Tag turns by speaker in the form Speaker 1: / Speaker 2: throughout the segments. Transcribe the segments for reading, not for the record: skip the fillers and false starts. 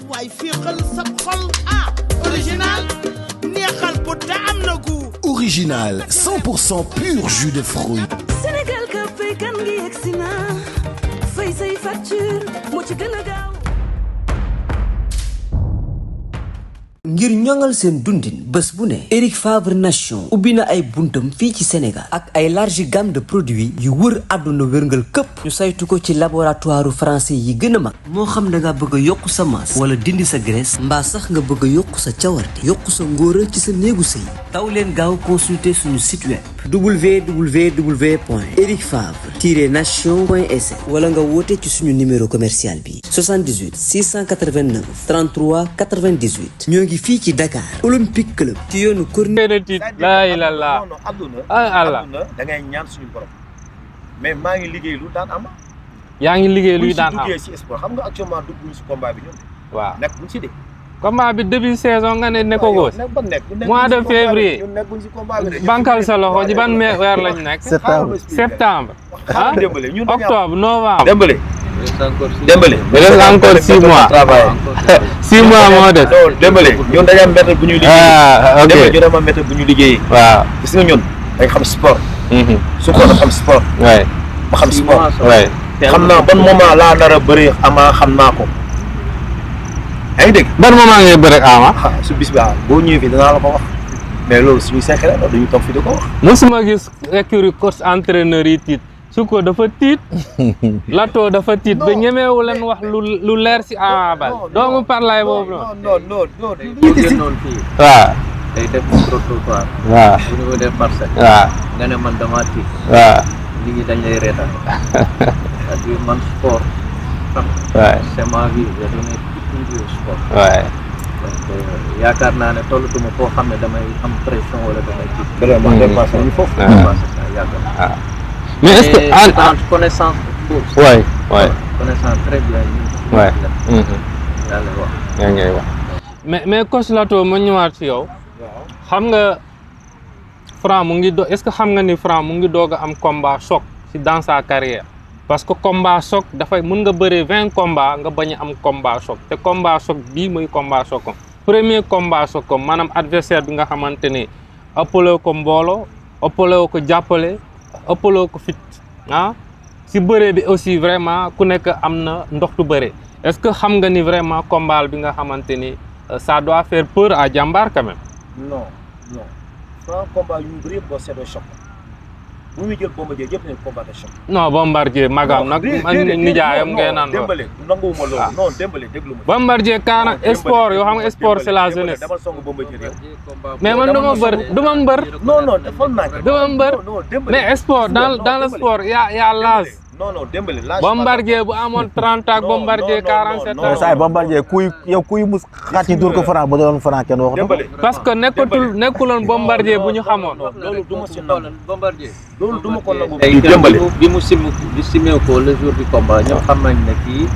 Speaker 1: waay féexal sa xol original neexal bu te am na gu
Speaker 2: original 100% pur jus de fruits.
Speaker 3: Sénégal ka fay kan ngi yegsi na fay say facture moo ci gën a gaaw.
Speaker 4: ngir ñoŋal seen dundin bés bu ne Eric Favre Nation ubbi na ay buntam fii ci Sénégal ak ay large gamme de produits yu wër àdduna wërngal këpp ñu saytu ko ci laboratoire français yi gën a mag moo xam da nga bëgg a yokk sa masse wala dindi sa graisse mbaa sax nga bëgg a yokk sa cawarte yokk sa ngóora ci sa néegu sëy taw leen gaaw consulter suñu site web www.ericfavre-nation.sn wala nga woote ci suñu numéro commercial bi 78 689 33 98 ñoo ngi fii ci Dakar Olympique Club ci yoonu Corniche.
Speaker 5: laa ilaaha illallaah
Speaker 6: àdduna da ngay ñaan suñu borom mais maa ngi liggéey lu daan am.
Speaker 5: yaa ngi liggéey luy daan am
Speaker 6: duggee si sport xam nga actuellement dugg si combat bi ñun.
Speaker 5: waaw
Speaker 6: nekk buñ si de.
Speaker 5: combat bi début saison nga ne nekkoo góos. mois de février. bankal sa loxo ji ban weer lañ nekk. septembre. ah octobre novembre.
Speaker 6: Dembélé.
Speaker 5: il reste encore 6 mois. 6 mois moo des.
Speaker 6: non Dembélé ñun dañu am méthode bu ñu liggéeyee.
Speaker 5: ok
Speaker 6: Dembélé ñu am méthode bu ñu liggéeyee.
Speaker 5: waaw
Speaker 6: gis nga ñun dañ xam sport. su ko xam sport.
Speaker 5: waay
Speaker 6: ma xam sport.
Speaker 5: waay
Speaker 6: xam naa ban moment laa nar a bëri Ama xam naa ko. yaa ngi dégg.
Speaker 5: ban moment ngay bëre Ama.
Speaker 6: su bis ba boo ñëwee fii danaa la ko wax mais loolu suñu secret la dañu toog fii di ko wax.
Speaker 5: mosuma gis écurie coach entraîneur yi tiit su ko dafa tiit Lato dafa tiit ba ñemeewu leen wax lu leer si Ama Baldé doomu parlay boobu
Speaker 6: non.
Speaker 5: waaw.
Speaker 7: day def protocole.
Speaker 5: waaw
Speaker 7: au niveau des parcelles.
Speaker 5: waaw
Speaker 7: nga ne man dama tiit.
Speaker 5: waaw.
Speaker 7: nit ñi dañ lay reetaan. c'est-à-dire man sport.
Speaker 5: waay
Speaker 7: c'est ma vie j'ai donné toute une vie au sport.
Speaker 5: waay.
Speaker 7: donc yaakaar naa ne tollatuma foo xam ne damay am pression wala damay tiit.
Speaker 6: vraiment dépassé nañu foofu.
Speaker 7: dépassé ça yaakaar naa.
Speaker 5: mais est-ce que
Speaker 7: en connaissance de cause.
Speaker 5: waay waay.
Speaker 7: connaissance très bien.
Speaker 5: waay.
Speaker 7: yàlla wax.
Speaker 5: yaa ngay wax. mais coach Lato ma ñëwaat ci yow. xam nga Franc mu ngi est-ce que xam nga ni Franc mu ngi doog a am combat choc ci dans sa carrière parce que combat choc dafay mën nga bëree 20 combats nga bañ a am combat choc te combat choc bii mooy combat choc am premier combat choc am maanaam adversaire bi nga xamante ni ëppaloo ko mbooloo ëppaloo ko jàppale ëppaloo ko fit ci bëree bi aussi vraiment ku nekk am na ndoxtu bëree est-ce que xam nga ni vraiment combat bi nga xamante ni ça doit faire peur à Jambar quand même.
Speaker 6: non Franc combat yu bëri yëpp boo seetloo choc bu muy jël Bombardier yëpp ne combat de choc.
Speaker 5: non Bombardier magam nag nijaayam ngay naan
Speaker 6: Dembélé nanguwuma loolu non Dembélé déglu ma.
Speaker 5: Bombardier kaana sport yoo xam nga sport c'est la jeunesse.
Speaker 6: dama song Bombardier yow.
Speaker 5: mais man du ma mbër.
Speaker 6: non defal naa ko.
Speaker 5: du ma mbër mais sport dans le sport y a l'âge.
Speaker 6: non Dembélé l'âge.
Speaker 5: Bombardier bu amoon 30 ak Bombardier 47 ans.
Speaker 8: saa Bombardier kuy mus xaat ci dur ko Franc ba doon Franc kenn wax
Speaker 6: Dembélé
Speaker 5: parce que nekkuloon Bombardier bu ñu xamoon.
Speaker 6: loolu du ma si nangu.
Speaker 7: Bombardier.
Speaker 6: loolu du ma ko nangu.
Speaker 7: Dembélé bi mu simee ko le jour du combat ñëpp xam nañ ne kii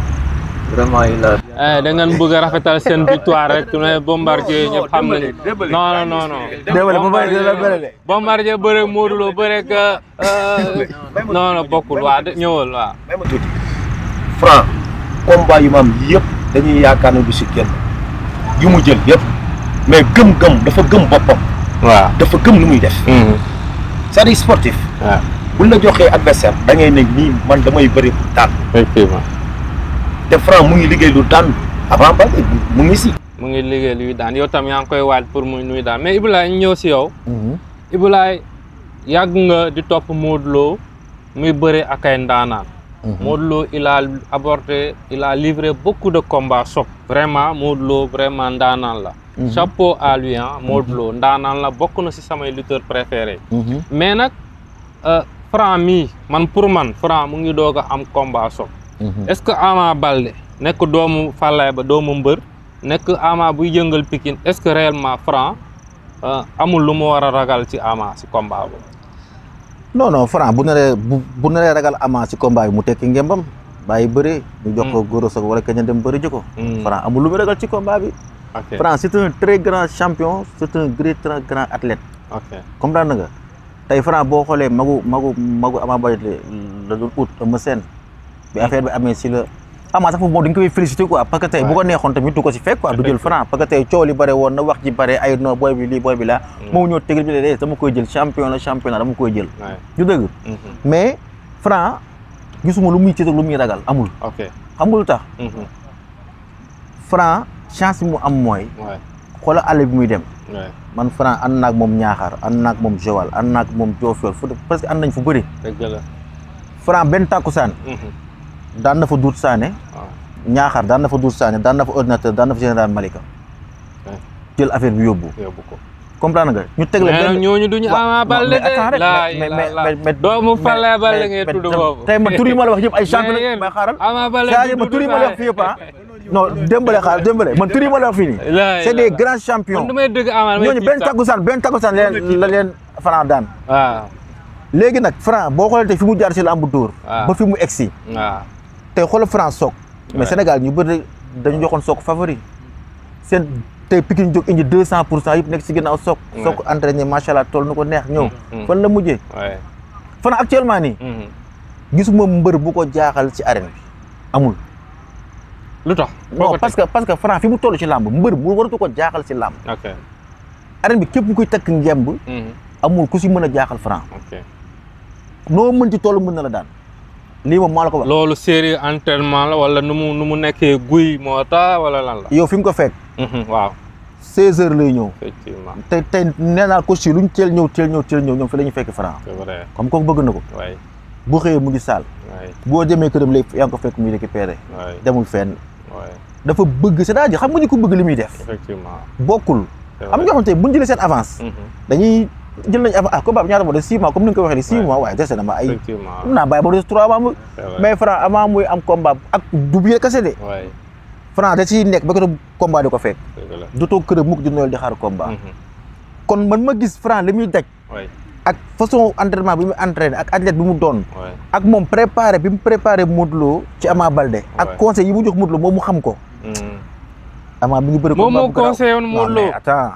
Speaker 7: vraiment il a.
Speaker 5: da ngeen bëgg a rafetal seen victoire rek mais Bombardier ñëpp xam nañu. non.
Speaker 8: Dembélé Bombardier la bëre de.
Speaker 5: Bombardier bëre Modou Lo bëre que non bokkul waa ñëwal waaw.
Speaker 6: may ma tuuti Franc combat yu ma am yëpp dañuy yaakaar ne du si kenn yu mu jël yëpp mais gëm-gëm dafa gëm boppam.
Speaker 5: waaw
Speaker 6: dafa gëm lu muy def. c'est-à-dire sportif.
Speaker 5: waaw
Speaker 6: buñ la joxee adversaire da ngay ne nii man damay bëri pour daan.
Speaker 5: effectivement.
Speaker 6: te Franc mu ngi liggéey lu daan avant ba mu ngi si.
Speaker 5: mu ngi liggéey luy daan yow tam yaa ngi koy waaj pour mu nuy daan mais Ibulaay ñu ñëw si yow. Ibulaay yàgg nga di topp Modou Lo muy bëre ak ay ndaanaan. Modou Lo il a livré beaucoup de combats choc. vraiment Modou Lo vraiment ndaanaan la. chapeau à lui Modou Lo ndaanaan la bokk na si samay lutteurs préférés. mais nag Franc mii pour man Franc mu ngi doog a am combat choc. est-ce que Ama Baldé nekk doomu Falaye ba doomu mbër nekk Ama buy yëngal Pikine est-ce que réellement Franc amul lu mu war a ragal ci Ama ci combat boobu.
Speaker 8: non Franc bu naree ragal Ama ci combat bi mu tekki ngembam bàyyi bëre. ñu jox ko Goro Sock wala keneen dem bëri ji ko. Franc amul lu mu ragal ci combat bi. Franc c'est un très grand champion c'est un très grand athlète. comprendre nga tey Franc boo xoolee magu Ama Baldé la doon ut Eumeu Sène bi affaire bi amee si la Ama sax foofu moom dañ koy féliciter quoi parce que tey bu ko neexoon tamit du ko si fekk quoi du jël Franc parce que tey coow li bare woon na wax ji bare ay non booy bi lii booy bi laa moom ñëw tegal bi de dama koy jël championnat dama koy jël du dëgg mais Franc gisuma lu muy tiit ak lu muy ragal amul xam nga lu tax Franc chance bi mu am mooy xoola àll bi muy dem man Franc ànd naag moom Ñaaxar ànd naag moom Joal ànd naag moom Diofior fu presque ànd nañ fu bëri Franc benn tàkkusaan daan na fa Doudou Sané Ñaaxar daan na fa Doudou Sané daan na fa ordinateur daan na fa général Malika jël affaire bi yóbbu ko comprendre nga ñu teg la
Speaker 5: benn ñooñu duñu Ama Baldé mais doomu Falaye Baldé ngay tudd foofu
Speaker 8: tey ma tur yi ma la wax yëpp ay champion may xaaral c'est-à-dire ma tur yi ma la wax fii yëpp non Dembélé man tur yi ma la wax fii nii c'est des grands champions ñooñu benn takkusaan la leen Franc daan léegi nag Franc boo xoolee tey fi mu jaar si lambu dóor ba fi mu egsi tey xoolal Franc Sokh mais Sénégal ñu bëri dañu joxoon Sokh favori seen tey Pikine jóg indi 200% yëpp nekk si ginnaaw Sokh entraîné macha allah toll na ko neex ñëw fan la mujjee Franc actuellement nii gisuma mbër bu ko jaaxal ci arène bi amul
Speaker 5: lu tax
Speaker 8: non parce que Franc fi mu toll ci làmb mbër bu waratu ko jaaxal si làmb arène bi képp kuy takk ngemb amul ku si mën a jaaxal Franc noo mën ci toll mën na la daan lii moom maa la ko wax
Speaker 5: loolu série entraînement la wala nu mu nekkee guy moo tax wala lan la
Speaker 8: yow fi mu ko fekk
Speaker 5: waaw
Speaker 8: 16 heures lay ñëw
Speaker 5: effectivement
Speaker 8: tey nee naa ko si luñ teel ñëw ñoom fi la ñu fekk Franc
Speaker 5: c'est vrai
Speaker 8: comme kooku bëgg na ko bu xëyee mu ngi saal boo demee këram léegi yaa ngi ko fekk muy récupéré demul fenn dafa bëgg c'est-à-dire xam nga ni ko bëgg li muy def
Speaker 5: effectivement
Speaker 8: bokkul am ñoo xam te buñ jëlee seen avance dañuy jël nañ avance combat bi ñaata moo des 6 mois comme ni nga ko waxee ni 6 mois waaye dese na ma ay mën naa bàyyi ba des 3 mois mais Franc avant muy am combat ak du biir kese de Franc da ciy nekk ba ko combat di ko fekk du toog këram mukk di noyal di xaar combat kon man ma gis Franc li muy daj ak façon entraînement bi mu entraîné ak athlète bi mu doon ak moom préparé bi mu préparé Modou Lo ci Ama Baldé ak conseil yi mu jox Modou Lo moom mu xam ko Ama bi ngi bëri
Speaker 5: moom moo conseillé woon Modou Lo
Speaker 8: attends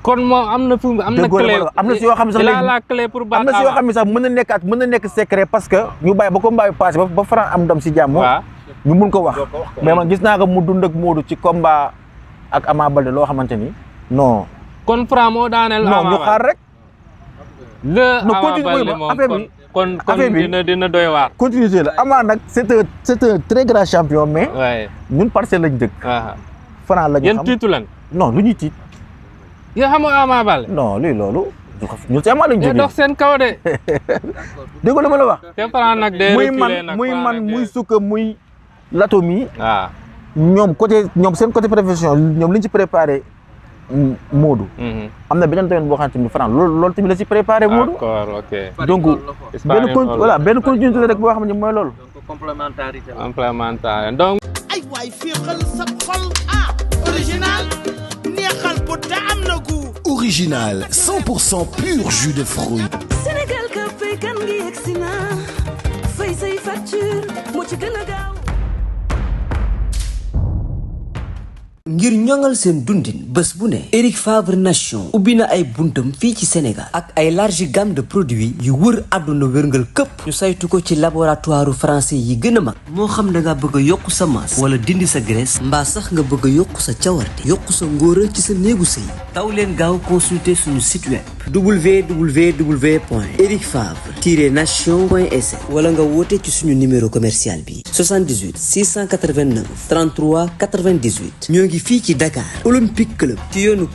Speaker 5: kon moom am na clé
Speaker 8: am na si yoo xam ne sax léegi
Speaker 5: la clé pour battre
Speaker 8: am na si yoo xam ne sax mën na nekk secret parce que ñu bàyyi ba combat bi passé ba Franc am ndam si jàmm ñu mun ko wax mais man gis naa ko mu dund ak Modou ci combat ak Ama Baldé loo xamante ni non
Speaker 5: kon Franc moo daaneel
Speaker 8: non ñu xaar rek
Speaker 5: Ama Baldé moom kon dina doy waar
Speaker 8: continuité la Ama nag c'est un très grand champion mais ñun parcelle lañ dëkk Franc la ñu xam
Speaker 5: yéen tiitu leen
Speaker 8: non lu ñuy tiit
Speaker 5: yoo xam nga Ama Baldé
Speaker 8: non lii loolu ñun si Ama lañ jógee
Speaker 5: dox seen kaw de
Speaker 8: dégg nga li ma la wax
Speaker 5: te Franc nag
Speaker 8: muy man muy sukka muy lato mi ñoom seen côté profession ñoom liñ ci préparé Modou am na beneen domaine boo xamante ni Franc loolu tamit la ci préparé Modou donc benn continuité rek boo xam ne mooy loolu
Speaker 7: complémentarité
Speaker 5: donc
Speaker 1: ay waay féexal sa xol original neexal bu te am na gu
Speaker 2: Original 100% pur jus de fruits.
Speaker 3: Sénégal ka fay kan ngi yegsi na fay say facture moo ci gën a gaaw.
Speaker 4: ngir ñoŋal seen dundin bés bu ne Eric Favre Nation ubbi na ay buntam fii ci Sénégal ak ay large gamme de produits yu wër àdduna wërngal këpp ñu saytu ko ci laboratoire français yi gën a mag moo xam da nga bëgg a yokk sa masse wala dindi sa graisse mbaa sax nga bëgg a yokk sa cawarte yokk sa ngóora ci sa néegu sëy taw leen gaaw consulter suñu site web www.ericfavre-nation.sn wala nga woote ci suñu numéro commercial bi 78 689 33 98 ñoo ngi fii ci Dakar Olympique Club ci yoonu